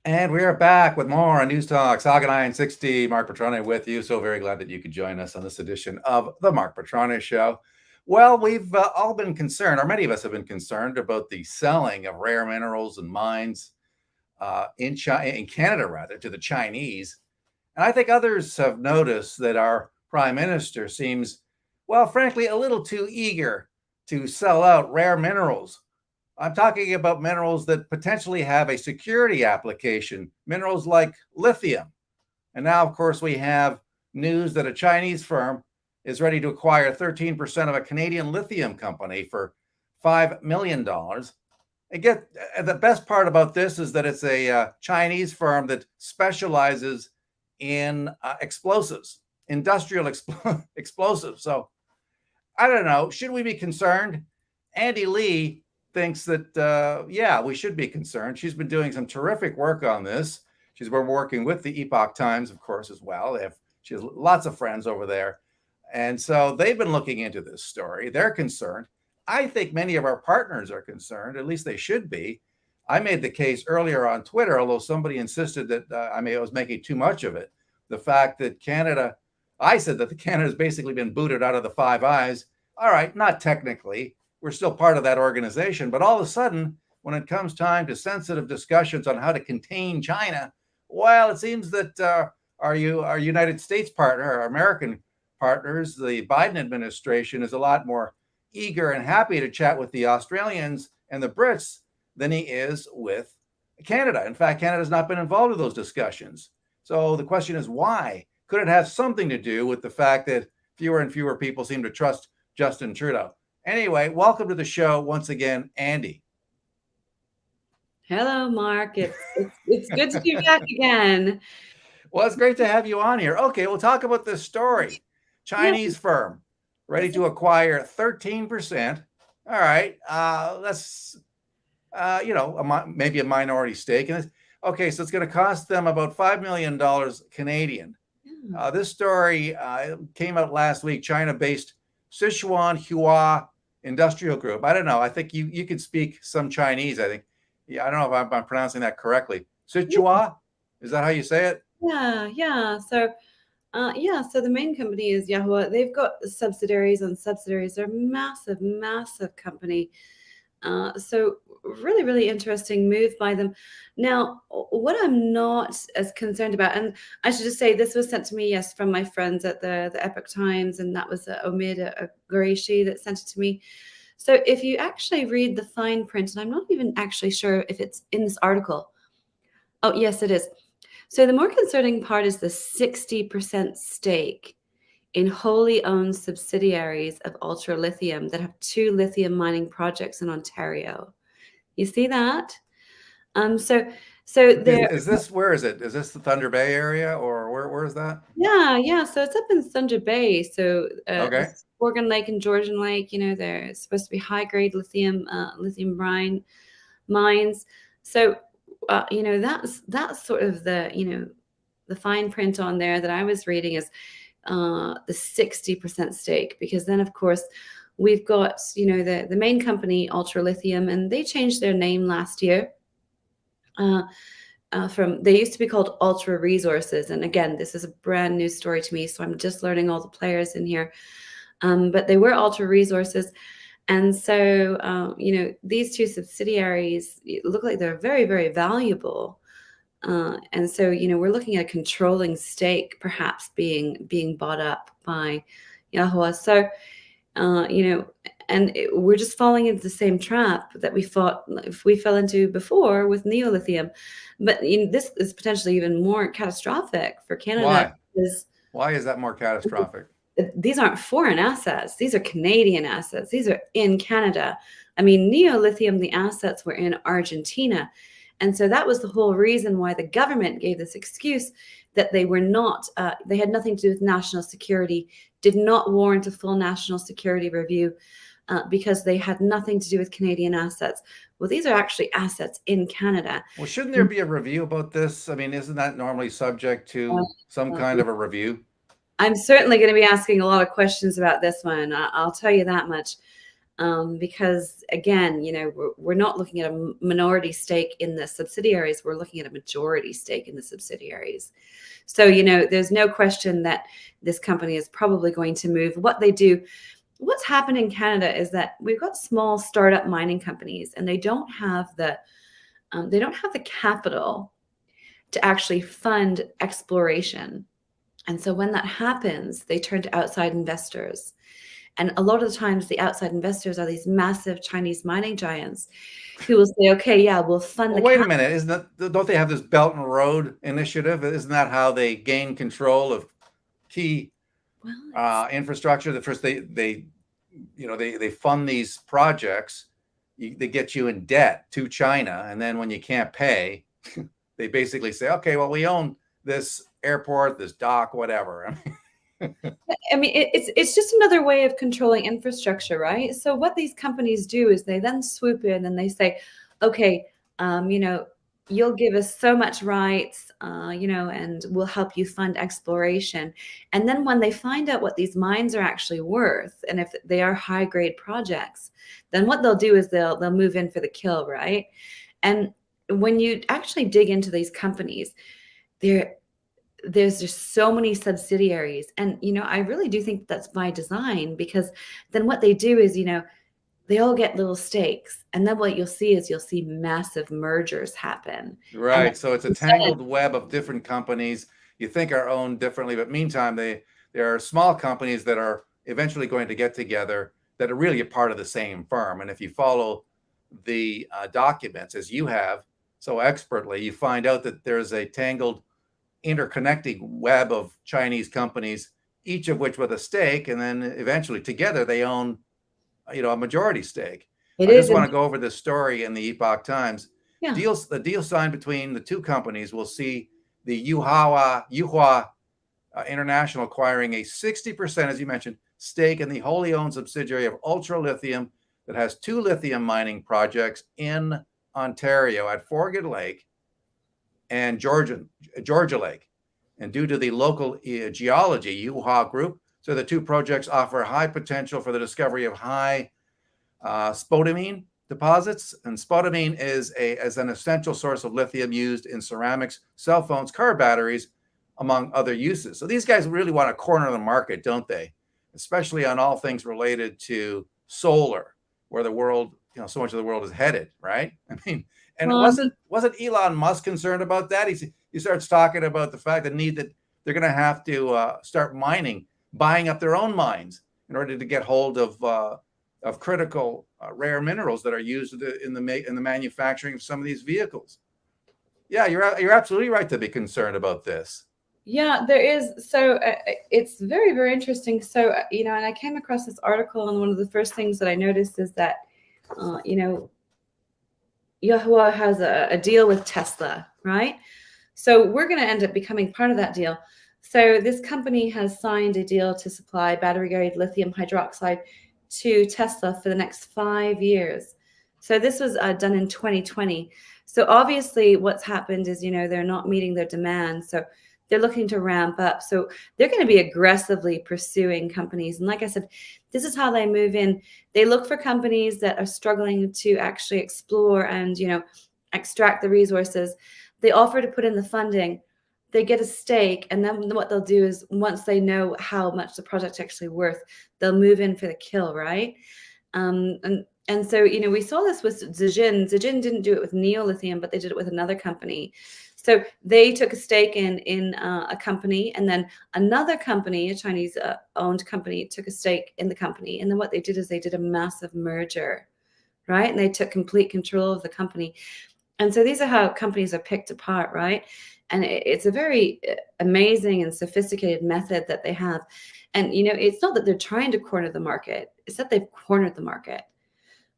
And we are back with more on News Talk, Saga 960. Mark Petrone with you. So very glad that you could join us on this edition of the Mark Petrone Show. Well, we've all been concerned, or many of us have been concerned about the selling of rare minerals and mines in Canada, rather, to the Chinese. And I think others have noticed that our prime minister seems, well, frankly, a little too eager to sell out rare minerals. I'm talking about minerals that potentially have a security application, minerals like lithium. And now, of course, we have news that a Chinese firm is ready to acquire 13% of a Canadian lithium company for $5 million. The best part about this is that it's a Chinese firm that specializes in explosives, industrial explosives. So I don't know. Should we be concerned? Andy Lee thinks that, yeah, we should be concerned. She's been doing some terrific work on this. She's been working with the Epoch Times, of course, as well. She has lots of friends over there. And so they've been looking into this story. They're concerned. I think many of our partners are concerned, at least they should be. I made the case earlier on Twitter, although somebody insisted that I was making too much of it. The fact that I said that Canada's basically been booted out of the Five Eyes. All right, not technically. We're still part of that organization. But all of a sudden, when it comes time to sensitive discussions on how to contain China, well, it seems that our United States partner, our American partners, the Biden administration, is a lot more eager and happy to chat with the Australians and the Brits than he is with Canada. In fact, Canada's not been involved in those discussions. So the question is why? Could it have something to do with the fact that fewer and fewer people seem to trust Justin Trudeau? Anyway, welcome to the show once again, Andy. Hello, Mark. It's good to be back again. Well, it's great to have you on here. Okay, we'll talk about this story. Chinese firm ready to acquire 13%. All right, that's maybe a minority stake. Okay, so it's going to cost them about $5 million Canadian. This story came out last week. China-based Sichuan Hua Industrial Group. I don't know. I think you could speak some Chinese. I think. Yeah, I don't know if I'm pronouncing that correctly. Sichuan, is that how you say it? Yeah. So the main company is Yahoo. They've got subsidiaries on subsidiaries. They're massive, massive company. So really, really interesting move by them. Now, what I'm not as concerned about, and I should just say this was sent to me, yes, from my friends at the Epoch Times, and that was Omid Qureshi that sent it to me. So if you actually read the fine print, and I'm not even actually sure if it's in this article. Oh, yes, it is. So the more concerning part is the 60% stake in wholly owned subsidiaries of Ultra Lithium that have 2 lithium mining projects in Ontario. You see that? So there is this, where is it? Is this the Thunder Bay area, or where is that? Yeah. So it's up in Thunder Bay. So Okay. Organ Lake and Georgian Lake, they're supposed to be high grade lithium brine mines. So that's sort of the fine print on there that I was reading is the 60% stake, because then of course we've got the main company Ultra Lithium, and they changed their name last year. They used to be called Ultra Resources, and again, this is a brand new story to me, so I'm just learning all the players in here. But they were Ultra Resources, and so these 2 subsidiaries look like they're very, very valuable. And so we're looking at a controlling stake perhaps being bought up by Yahoo. So we're just falling into the same trap that we fell into before with Neolithium. But this is potentially even more catastrophic for Canada. Why is that more catastrophic? These aren't foreign assets. These are Canadian assets. These are in Canada. I mean, Neolithium, the assets were in Argentina. And so that was the whole reason why the government gave this excuse that they were not, they had nothing to do with national security, did not warrant a full national security review because they had nothing to do with Canadian assets. Well, these are actually assets in Canada. Well, shouldn't there be a review about this? I mean, isn't that normally subject to some kind of a review? I'm certainly going to be asking a lot of questions about this one. I'll tell you that much. because again, we're not looking at a minority stake in the subsidiaries. We're looking at a majority stake in the subsidiaries. So, there's no question that this company is probably going to move. What they do, what's happened in Canada is that we've got small startup mining companies, and they don't have the capital to actually fund exploration. And so when that happens, they turn to outside investors. And a lot of the times the outside investors are these massive Chinese mining giants who will say, okay, yeah, we'll fund Well, the wait a minute. Don't they have this Belt and Road Initiative? Isn't that how they gain control of key infrastructure? That first they fund these projects. They get you in debt to China, and then when you can't pay, they basically say, okay, well, we own this airport, this dock, whatever. I mean, it's just another way of controlling infrastructure, right? So what these companies do is they then swoop in and they say, okay, you'll give us so much rights, and we'll help you fund exploration. And then when they find out what these mines are actually worth, and if they are high grade projects, then what they'll do is they'll move in for the kill, right? And when you actually dig into these companies, there's just so many subsidiaries, and I really do think that's by design, because then what they do is they all get little stakes, and then what you'll see massive mergers happen. Right. So it's a tangled web of different companies you think are owned differently, but meantime, there are small companies that are eventually going to get together that are really a part of the same firm. And if you follow the documents as you have so expertly, you find out that there's a tangled, interconnecting web of Chinese companies, each of which with a stake, and then eventually together they own a majority stake. I just want to go over this story in the Epoch Times. Yeah. The deal signed between the two companies will see the Yuhua International acquiring a 60%, as you mentioned, stake in the wholly owned subsidiary of Ultra Lithium that has 2 lithium mining projects in Ontario at Forget Lake and Georgia Lake. And due to the local geology, Yuhua Group, so the 2 projects offer high potential for the discovery of high spodumene deposits. And spodumene is an essential source of lithium used in ceramics, cell phones, car batteries, among other uses. So these guys really want to corner the market, don't they? Especially on all things related to solar, where the world, so much of the world is headed, right? I mean, and wasn't Elon Musk concerned about that? He starts talking about the fact, the need that they're going to have to start buying up their own mines in order to get hold of critical rare minerals that are used in the manufacturing of some of these vehicles. Yeah, you're absolutely right to be concerned about this. Yeah, there is. So it's very, very interesting. So, and I came across this article, and one of the first things that I noticed is that, Yahua has a deal with Tesla, right? So we're going to end up becoming part of that deal. So this company has signed a deal to supply battery-grade lithium hydroxide to Tesla for the next 5 years. So this was done in 2020. So obviously what's happened is, they're not meeting their demand. So they're looking to ramp up. So they're going to be aggressively pursuing companies. And like I said, this is how they move in. They look for companies that are struggling to actually explore and, extract the resources. They offer to put in the funding. They get a stake. And then what they'll do is, once they know how much the project's actually worth, they'll move in for the kill, right? And so, we saw this with Zijin. Zijin didn't do it with Neolithium, but they did it with another company. So they took a stake in a company, and then another company, a Chinese owned company, took a stake in the company. And then what they did is they did a massive merger, right? And they took complete control of the company. And so these are how companies are picked apart, right? And it's a very amazing and sophisticated method that they have. And, it's not that they're trying to corner the market. It's that they've cornered the market,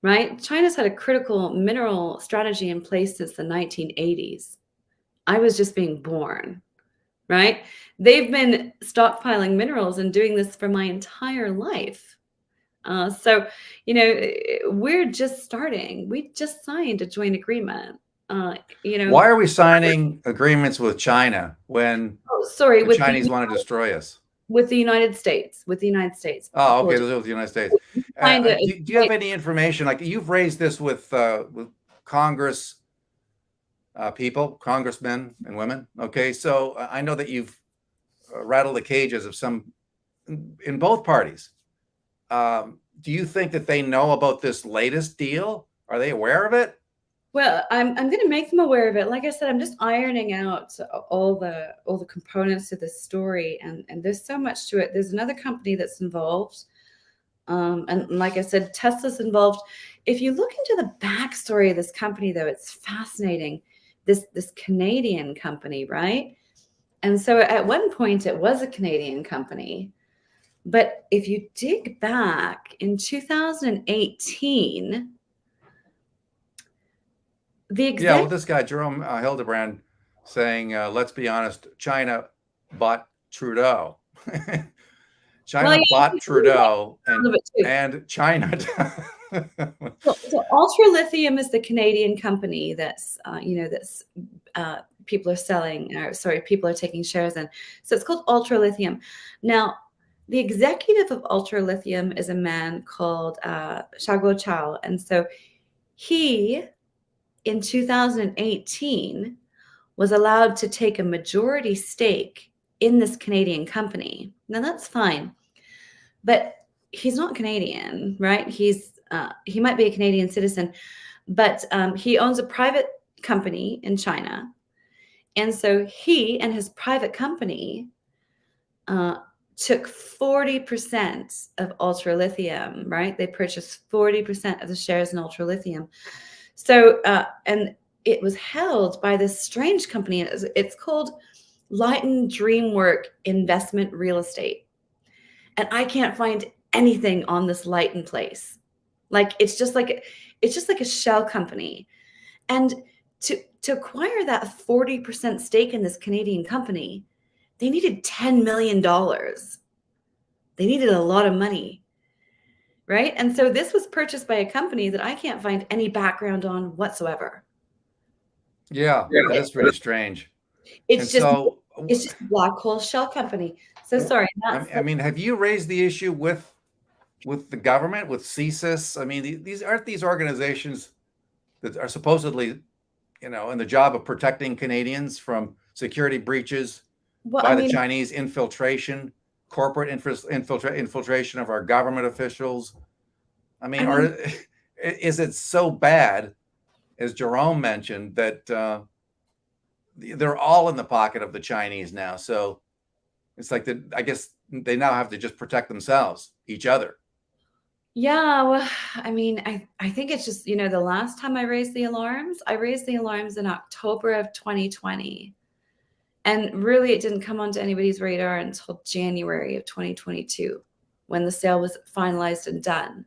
right? China's had a critical mineral strategy in place since the 1980s. I was just being born, right? They've been stockpiling minerals and doing this for my entire life. So, we're just starting. We just signed a joint agreement. Why are we signing agreements with China when the Chinese want to destroy us? With the United States. Oh, okay, those are with the United States. find it. Do you have any information? Like you've raised this with Congress people, congressmen and women. Okay, so I know that you've rattled the cages of some in both parties. Do you think that they know about this latest deal? Are they aware of it? Well, I'm going to make them aware of it. Like I said, I'm just ironing out all the components of this story, and there's so much to it. There's another company that's involved, and like I said, Tesla's involved. If you look into the backstory of this company, though, it's fascinating. This Canadian company, right? And so at one point, it was a Canadian company, but if you dig back in 2018. Yeah, well, this guy Jerome Hildebrand saying, "Let's be honest, China bought Trudeau. China bought Trudeau, and China." So Ultra Lithium is the Canadian company that's people are selling, or sorry, people are taking shares in. So it's called Ultra Lithium. Now, the executive of Ultra Lithium is a man called Xiaoguo Chao, and so he, in 2018, was allowed to take a majority stake in this Canadian company. Now that's fine, but he's not Canadian, right? He might be a Canadian citizen, but he owns a private company in China, and so he and his private company took 40% of Ultra Lithium, right? They purchased 40% of the shares in Ultra Lithium. So, and it was held by this strange company. It's called Lighten Dreamwork Investment Real Estate. And I can't find anything on this Lighten place. Like it's just like a shell company. And to acquire that 40% stake in this Canadian company, they needed $10 million. They needed a lot of money. Right? And so this was purchased by a company that I can't find any background on whatsoever. Yeah, that is pretty strange. It's just a black hole shell company. So sorry. I mean, have you raised the issue with the government, with CSIS? I mean, these aren't these organizations that are supposedly, in the job of protecting Canadians from security breaches by the Chinese infiltration, corporate infiltration of our government officials. I mean, is it so bad, as Jerome mentioned, that they're all in the pocket of the Chinese now? So it's like I guess they now have to just protect themselves, each other. Yeah, well, I mean, I think it's just, the last time I raised the alarms in October of 2020. And really, it didn't come onto anybody's radar until January of 2022, when the sale was finalized and done.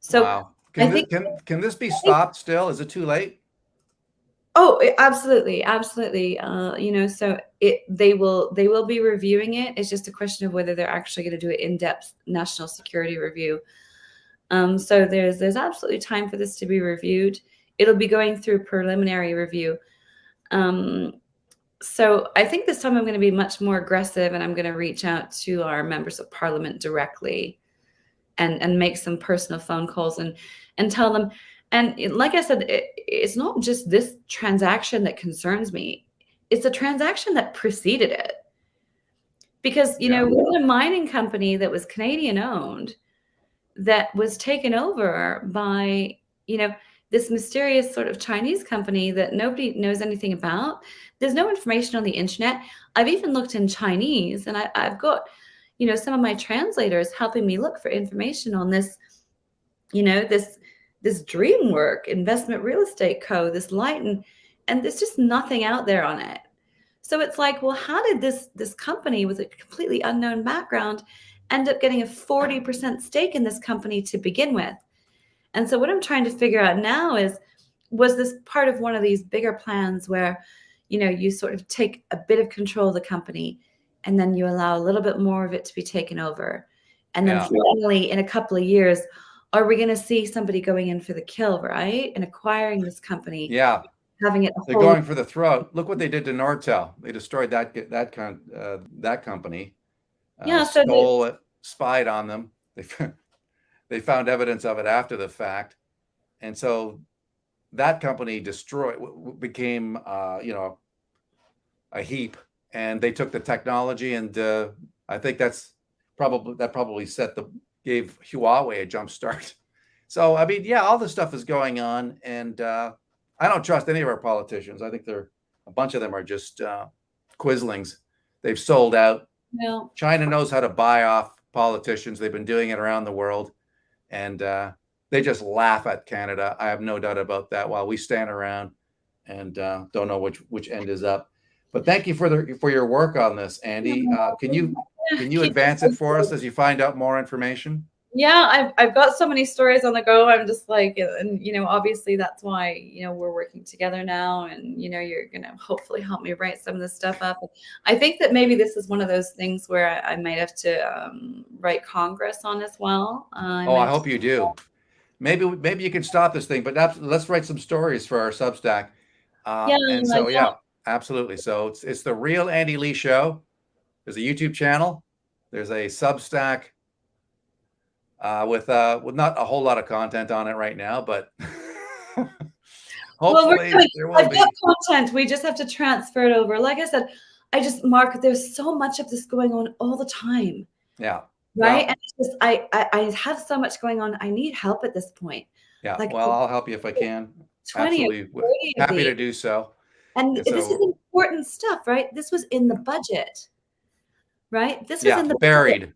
So wow. Can this be stopped still? Is it too late? Oh, absolutely, absolutely. So they will be reviewing it. It's just a question of whether they're actually going to do an in-depth national security review. So there's absolutely time for this to be reviewed. It'll be going through preliminary review. So I think this time I'm going to be much more aggressive, and I'm going to reach out to our members of parliament directly and make some personal phone calls and tell them. And like I said, it's not just this transaction that concerns me. It's a transaction that preceded it. Because, we had a mining company that was Canadian owned that was taken over by, this mysterious sort of Chinese company that nobody knows anything about. There's no information on the internet. I've even looked in Chinese, and I've got, some of my translators helping me look for information on this, this DreamWork Investment Real Estate Co., this Lighten, and there's just nothing out there on it. So it's like, well, how did this company with a completely unknown background end up getting a 40% stake in this company to begin with? And so what I'm trying to figure out now is, was this part of one of these bigger plans where, you sort of take a bit of control of the company, and then you allow a little bit more of it to be taken over. And then finally, in a couple of years, are we going to see somebody going in for the kill, right? And acquiring this company. Yeah. Having it. They're going for the throat. Look what they did to Nortel. They destroyed that company. Yeah. Stole it, spied on them. they found evidence of it after the fact. And so that company became, a heap, and they took the technology, and I think that probably gave Huawei a jump start. So I mean, yeah, all this stuff is going on, and I don't trust any of our politicians. I think a bunch of them are just quislings. They've sold out. No. China knows how to buy off politicians. They've been doing it around the world, and they just laugh at Canada. I have no doubt about that. While we stand around and don't know which end is up. But thank you for your work on this, Andy. Can you Keep advance it for us as you find out more information? Yeah, I've got so many stories on the go. I'm just like, and obviously that's why we're working together now, and you're gonna hopefully help me write some of this stuff up. I think that maybe this is one of those things where I might have to write Congress on as well. I hope you do. Maybe you can stop this thing, but let's write some stories for our Substack. Yeah, And so yeah, absolutely. So it's the Real Andy Lee Show. There's a YouTube channel. There's a Substack with not a whole lot of content on it right now, but hopefully there will be. I've got content. We just have to transfer it over. Like I said, Mark, there's so much of this going on all the time. Yeah. Right. And it's just I have so much going on. I need help at this point. Yeah. Well, I'll help you if I can. 20 Absolutely. Happy to do so. And this is important stuff, right? This was in the budget. Right? This was in the buried. budget.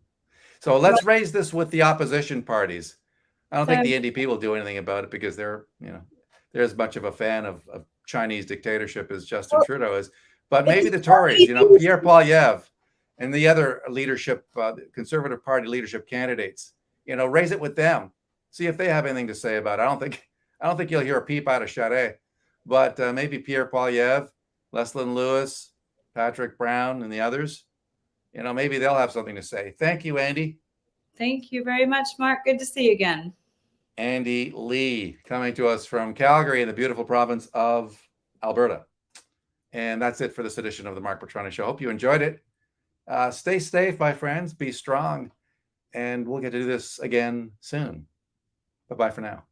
So let's raise this with the opposition parties. I don't think the NDP will do anything about it because they're as much of a fan of Chinese dictatorship as Justin Trudeau is. But maybe the Tories, Pierre Poilievre and the other leadership, Conservative Party leadership candidates, raise it with them. See if they have anything to say about it. I don't think you'll hear a peep out of Charest, but maybe Pierre Poilievre, Leslyn Lewis, Patrick Brown, and the others, maybe they'll have something to say. Thank you, Andy. Thank you very much, Mark. Good to see you again. Andy Lee, coming to us from Calgary in the beautiful province of Alberta. And that's it for this edition of the Mark Petroni Show. Hope you enjoyed it. Stay safe, my friends. Be strong. And we'll get to do this again soon. Bye-bye for now.